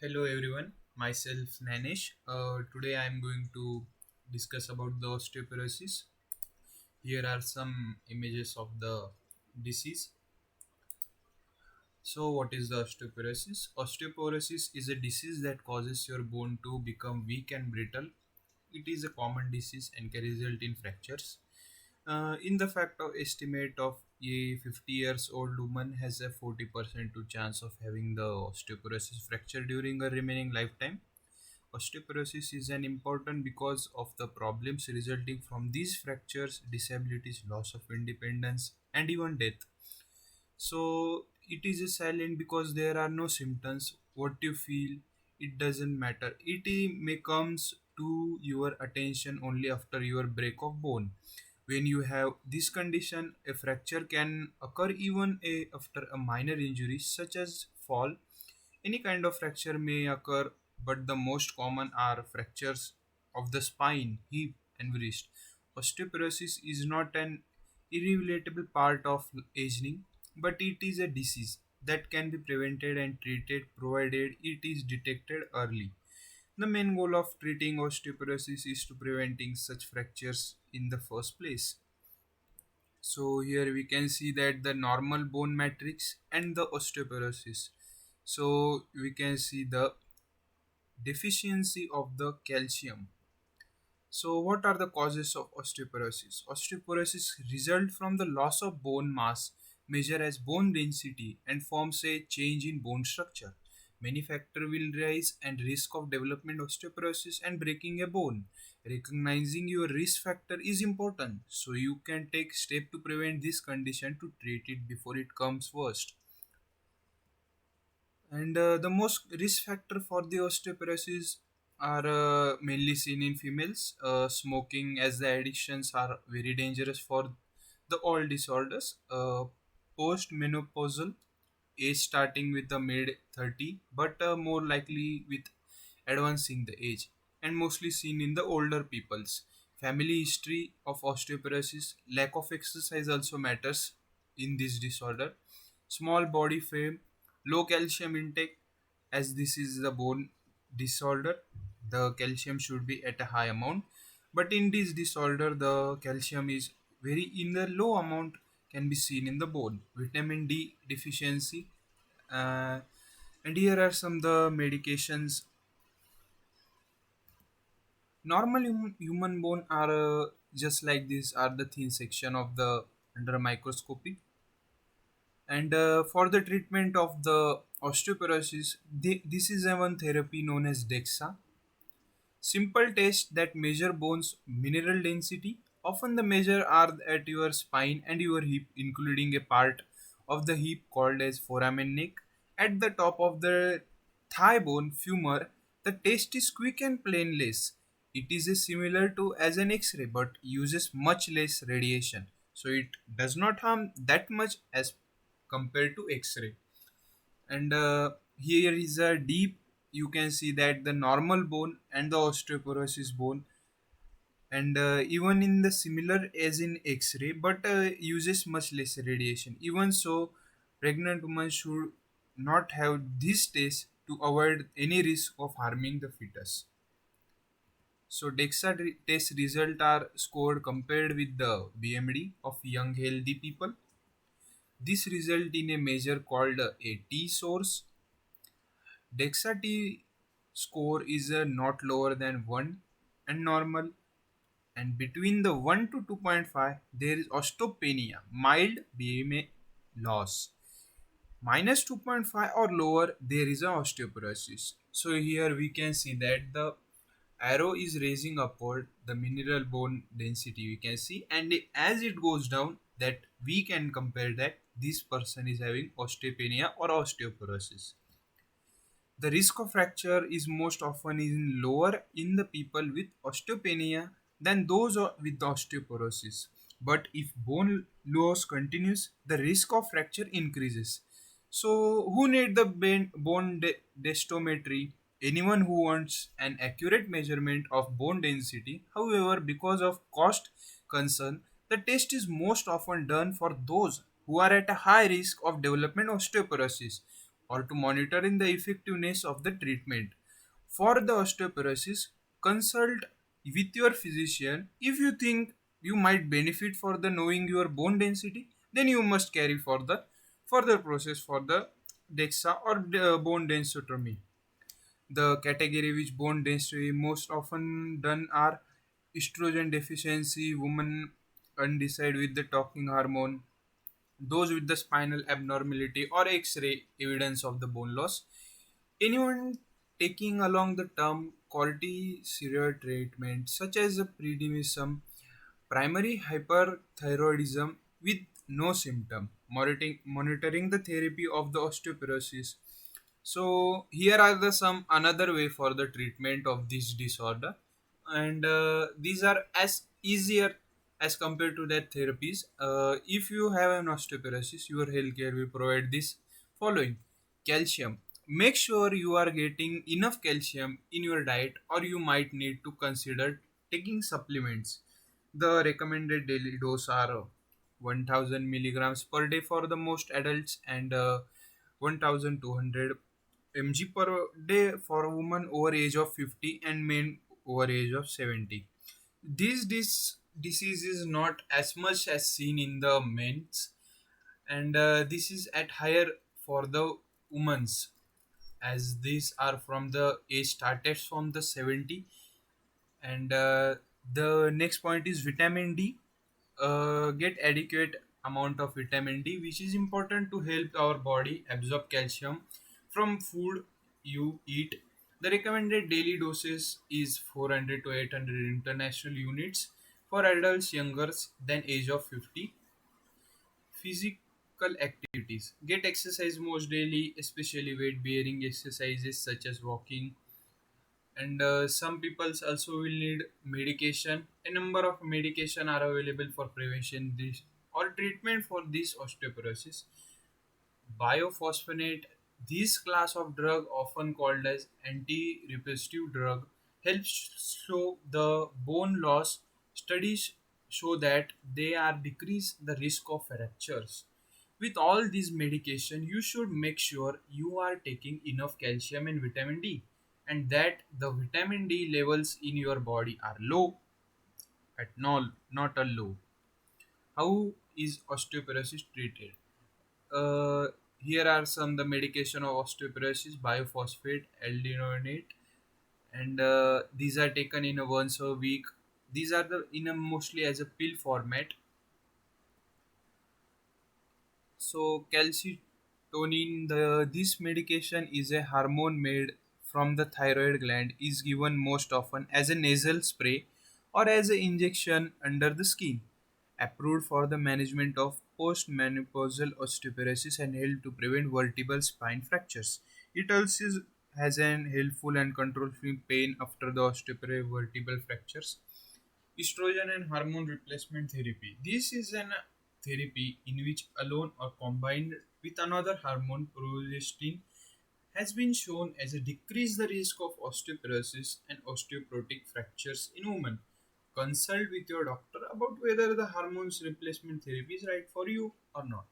Hello everyone, myself Nanesh. Today I am going to discuss about the osteoporosis. Here are some images of the disease. So, what is the osteoporosis? Osteoporosis is a disease that causes your bone to become weak and brittle. It is a common disease and can result in fractures. In the fact of estimate of a 50 years old woman has a 40% to chance of having the osteoporosis fracture during her remaining lifetime. Osteoporosis is an important because of the problems resulting from these fractures, disabilities, loss of independence, and even death. So it is a silent because there are no symptoms. What you feel, it doesn't matter. May comes to your attention only after your break of bone. When you have this condition, a fracture can occur after a minor injury such as fall. Any kind of fracture may occur, but the most common are fractures of the spine, hip, and wrist. Osteoporosis is not an irrevocable part of aging, but it is a disease that can be prevented and treated provided it is detected early. The main goal of treating osteoporosis is to preventing such fractures in the first place. So here we can see that the normal bone matrix and the osteoporosis. So we can see the deficiency of the calcium. So what are the causes of osteoporosis? Osteoporosis result from the loss of bone mass measured as bone density and forms a change in bone structure. Many factors will rise and risk of development osteoporosis and breaking a bone. Recognizing your risk factor is important so you can take step to prevent this condition to treat it before it comes worst. And the most risk factor for the osteoporosis are mainly seen in females. Smoking, as the addictions are very dangerous for the all disorders. Post-menopausal age starting with the mid 30, but more likely with advancing the age, and mostly seen in the older peoples. Family history of osteoporosis, lack of exercise also matters in this disorder. Small body frame, low calcium intake, as this is the bone disorder, the calcium should be at a high amount. But in this disorder, the calcium is very in the low amount can be seen in the bone. Vitamin D deficiency, uh, and here are some the medications. Normal human bone are just like this are the thin section of the under microscopy. And for the treatment of the osteoporosis, this is a one therapy known as DEXA. Simple tests that measure bones mineral density. Often the measure are at your spine and your hip, including a part of the hip called as foramen neck. At the top of the thigh bone femur, the test is quick and painless. It is a similar to as an X-ray but uses much less radiation, so it does not harm that much as compared to X-ray. And here is a deep, you can see that the normal bone and the osteoporosis bone, and even in the similar as in X-ray but uses much less radiation. Even so, pregnant women should not have this test to avoid any risk of harming the fetus. So DEXA test result are scored compared with the BMD of young healthy people. This result in a measure called a T source. DEXA T score is not lower than 1 and normal, and between the 1 to 2.5 there is osteopenia, mild BMA loss. Minus 2.5 or lower there is a osteoporosis. So here we can see that the arrow is raising upward the mineral bone density we can see, and as it goes down that we can compare that this person is having osteopenia or osteoporosis. The risk of fracture is most often in lower in the people with osteopenia than those with osteoporosis. But if bone loss continues, the risk of fracture increases. So, who need the densitometry? Anyone who wants an accurate measurement of bone density. However, because of cost concern, the test is most often done for those who are at a high risk of development osteoporosis. or to monitoring the effectiveness of the treatment. For the osteoporosis, consult with your physician. If you think you might benefit for the knowing your bone density, then you must carry for the further process for the DEXA or the bone densitomy. The category which bone density most often done are estrogen deficiency, women undecided with the talking hormone, those with the spinal abnormality or X-ray evidence of the bone loss. Anyone taking along the term quality steroid treatment such as a prednisone, primary hyperthyroidism with no symptom, monitoring the therapy of the osteoporosis. So here are the some another way for the treatment of this disorder, and these are as easier as compared to that therapies. If you have an osteoporosis, your healthcare will provide this following: calcium. Make sure you are getting enough calcium in your diet, or you might need to consider taking supplements. The recommended daily dose are 1000 milligrams per day for the most adults and 1200 mg per day for women over age of 50 and men over age of 70. This disease is not as much as seen in the men's, and this is at higher for the women's, as these are from the age started from the 70. And the next point is vitamin D. Get adequate amount of vitamin D, which is important to help our body absorb calcium from food you eat. The recommended daily doses is 400 to 800 international units for adults younger than age of 50. Physical activities. Get exercise most daily, especially weight bearing exercises such as walking, and some people also will need medication. A number of medication are available for prevention this or treatment for this osteoporosis. Biophosphonate, this class of drug often called as anti-repetitive drug, helps slow the bone loss. Studies show that they are decrease the risk of fractures. With all these medication, you should make sure you are taking enough calcium and vitamin D, and that the vitamin D levels in your body are low at null, not a low. How is osteoporosis treated? Uh, Here are some the medication of osteoporosis: biophosphate, aldenonate, and these are taken in a once a week. These are the in a mostly as a pill format. So calcitonin, the this medication is a hormone made from the thyroid gland, is given most often as a nasal spray or as an injection under the skin. Approved for the management of postmenopausal osteoporosis and help to prevent vertebral spine fractures. It also has an helpful and control-free pain after the osteoporosis vertebral fractures. Estrogen and hormone replacement therapy. This is an therapy in which alone or combined with another hormone, progestin, has been shown as a decrease the risk of osteoporosis and osteoporotic fractures in women. Consult with your doctor about whether the hormones replacement therapy is right for you or not.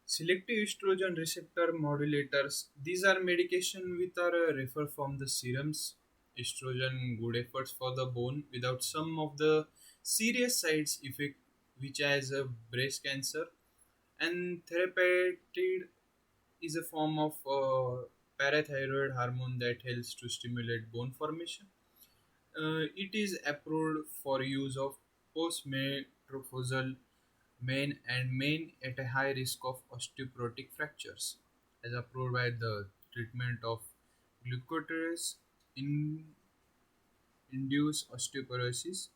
Selective estrogen receptor modulators. These are medication which are referred from the serums. Estrogen good efforts for the bone without some of the serious sides effect, which has a breast cancer. And therapeutic is a form of parathyroid hormone that helps to stimulate bone formation. It is approved for use of postmenopausal men and men at a high risk of osteoporotic fractures, as approved by the treatment of glucocorticoids in induced osteoporosis.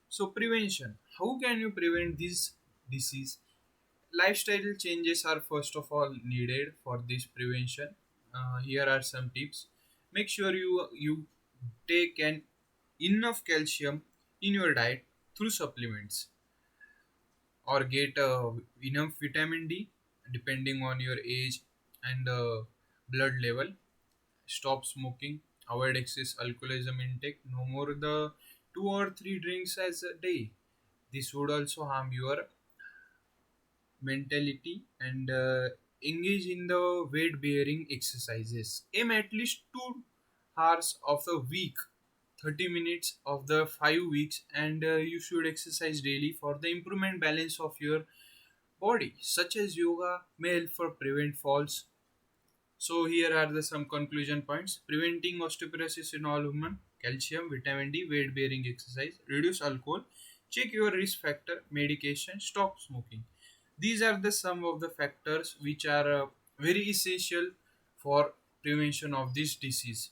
So prevention. How can you prevent this disease? Lifestyle changes are first of all needed for this prevention. Here are some tips. Make sure you take an enough calcium in your diet through supplements, or get enough vitamin D depending on your age and blood level. Stop smoking. Avoid excess alcoholism intake. No more the 2 or 3 drinks as a day. This would also harm your mentality, and engage in the weight bearing exercises. Aim at least 2 hours of the week, 30 minutes of the 5 weeks, and you should exercise daily for the improvement balance of your body, such as yoga may help for prevent falls. So here are the some conclusion points. Preventing osteoporosis in all women: calcium, vitamin D, weight bearing exercise, reduce alcohol, check your risk factor, medication, stop smoking. These are the some of the factors which are very essential for prevention of this disease.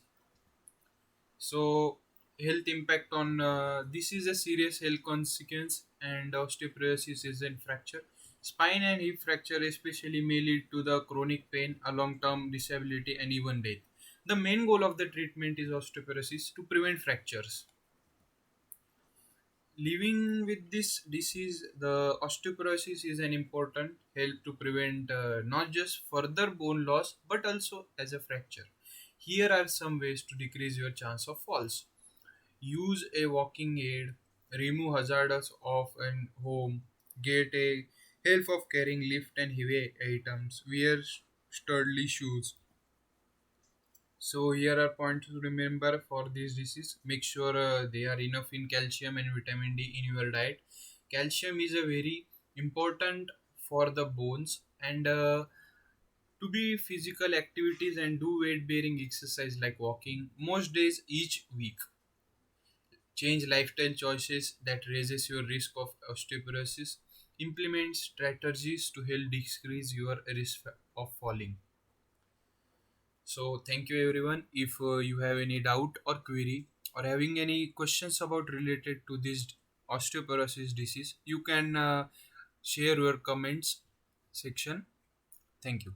So health impact on this is a serious health consequence, and osteoporosis is a fracture. Spine and hip fracture especially may lead to the chronic pain, a long-term disability, and even death. The main goal of the treatment is osteoporosis to prevent fractures. Living with this disease, the osteoporosis is an important help to prevent not just further bone loss but also as a fracture. Here are some ways to decrease your chance of falls. Use a walking aid, remove hazards of an home, get a help of carrying lift and heavy items, wear sturdy shoes. So here are points to remember for this disease. Make sure they are enough in calcium and vitamin D in your diet. Calcium is a very important for the bones, and to be physical activities and do weight bearing exercise like walking most days each week. Change lifestyle choices that raises your risk of osteoporosis. Implement strategies to help decrease your risk of falling. So thank you everyone. If you have any doubt or query or having any questions about related to this osteoporosis disease, you can share your comments section. Thank you.